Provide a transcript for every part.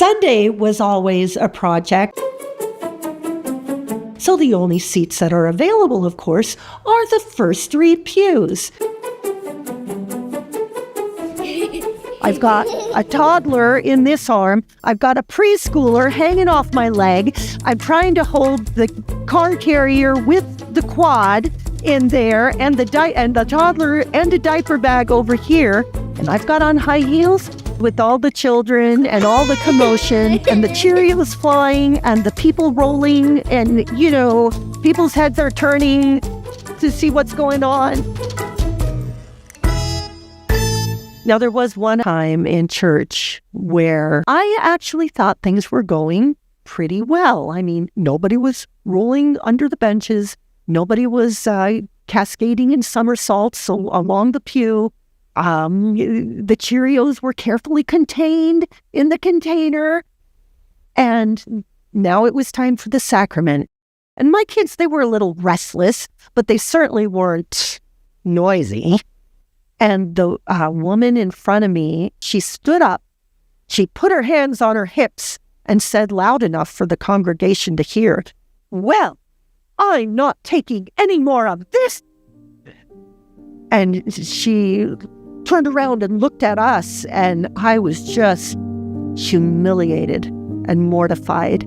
Sunday was always a project. So the only seats that are available, of course, are the first 3 pews. I've got a toddler in this arm. I've got a preschooler hanging off my leg. I'm trying to hold the car carrier with the quad in there, and the toddler and a diaper bag over here. And I've got on high heels with all the children and all the commotion and the Cheerios flying and the people rolling, and, people's heads are turning to see what's going on. Now, there was one time in church where I actually thought things were going pretty well. I mean, nobody was rolling under the benches. Nobody was cascading in somersaults along the pew. The Cheerios were carefully contained in the container. And now it was time for the sacrament. And my kids, they were a little restless, but they certainly weren't noisy. And the woman in front of me, she stood up, she put her hands on her hips and said loud enough for the congregation to hear, "Well, I'm not taking any more of this." And she turned around and looked at us, and I was just humiliated and mortified.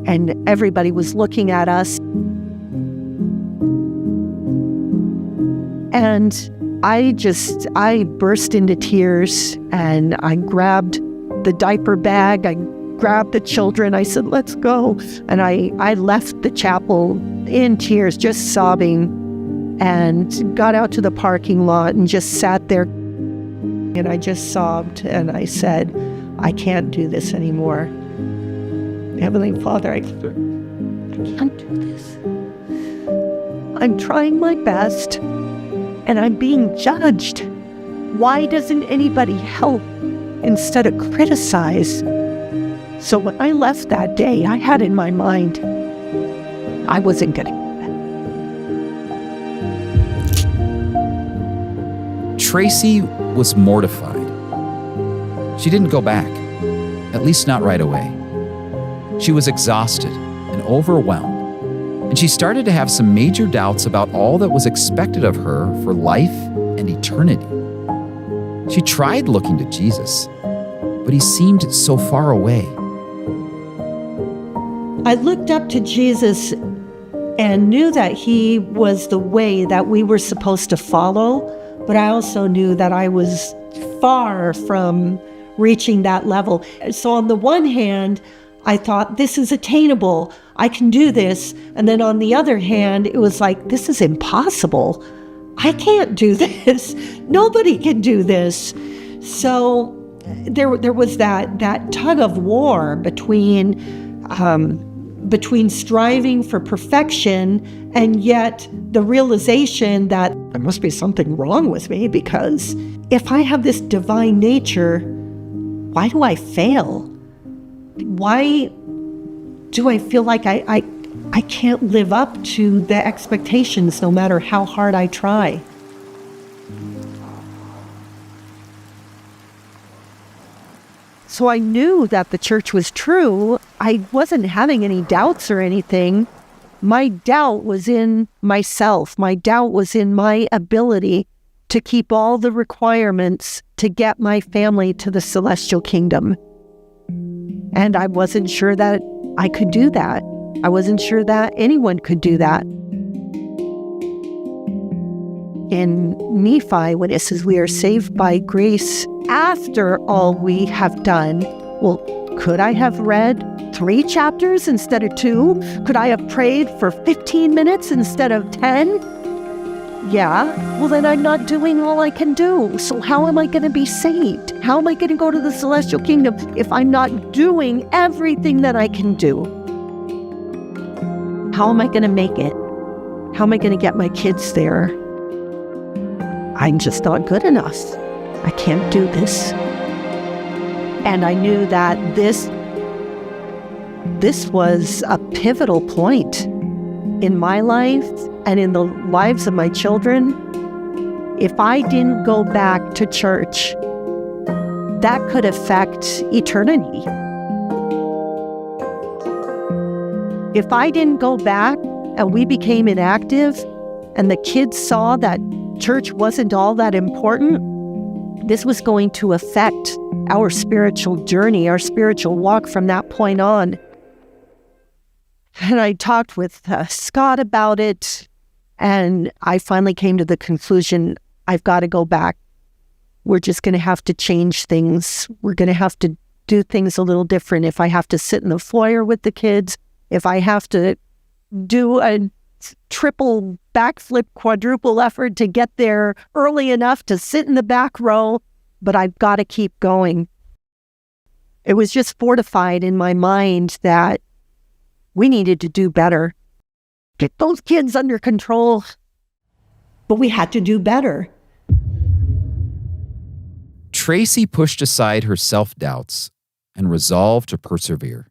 And everybody was looking at us. And I burst into tears, and I grabbed the diaper bag, I grabbed the children, I said, "Let's go." And I left the chapel in tears, just sobbing, and got out to the parking lot and just sat there. And I just sobbed, and I said, "I can't do this anymore. Heavenly Father, I can't do this. I'm trying my best, and I'm being judged. Why doesn't anybody help instead of criticize?" So when I left that day, I had in my mind, I wasn't going to do that. Tracy was mortified. She didn't go back, at least not right away. She was exhausted and overwhelmed, and she started to have some major doubts about all that was expected of her for life and eternity. She tried looking to Jesus, but he seemed so far away. I looked up to Jesus and knew that he was the way that we were supposed to follow, but I also knew that I was far from reaching that level. So on the one hand, I thought, this is attainable. I can do this. And then on the other hand, it was like, this is impossible. I can't do this. Nobody can do this. So there was that tug of war between striving for perfection and yet the realization that there must be something wrong with me, because if I have this divine nature, why do I fail? Why do I feel like I can't live up to the expectations no matter how hard I try? So I knew that the church was true. I wasn't having any doubts or anything. My doubt was in myself. My doubt was in my ability to keep all the requirements to get my family to the celestial kingdom. And I wasn't sure that I could do that. I wasn't sure that anyone could do that. In Nephi, when it says we are saved by grace after all we have done, well, could I have read 3 chapters instead of 2? Could I have prayed for 15 minutes instead of 10? Yeah, well then I'm not doing all I can do. So how am I going to be saved? How am I going to go to the celestial kingdom if I'm not doing everything that I can do? How am I going to make it? How am I going to get my kids there? I'm just not good enough. I can't do this. And I knew that this was a pivotal point in my life and in the lives of my children. If I didn't go back to church, that could affect eternity. If I didn't go back and we became inactive and the kids saw that church wasn't all that important, this was going to affect our spiritual journey, our spiritual walk from that point on. And I talked with Scott about it, and I finally came to the conclusion, I've got to go back. We're just going to have to change things. We're going to have to do things a little different. If I have to sit in the foyer with the kids, if I have to do a triple backflip, quadruple effort to get there early enough to sit in the back row, but I've got to keep going. It was just fortified in my mind that we needed to do better. Get those kids under control. But we had to do better. Tracy pushed aside her self-doubts and resolved to persevere.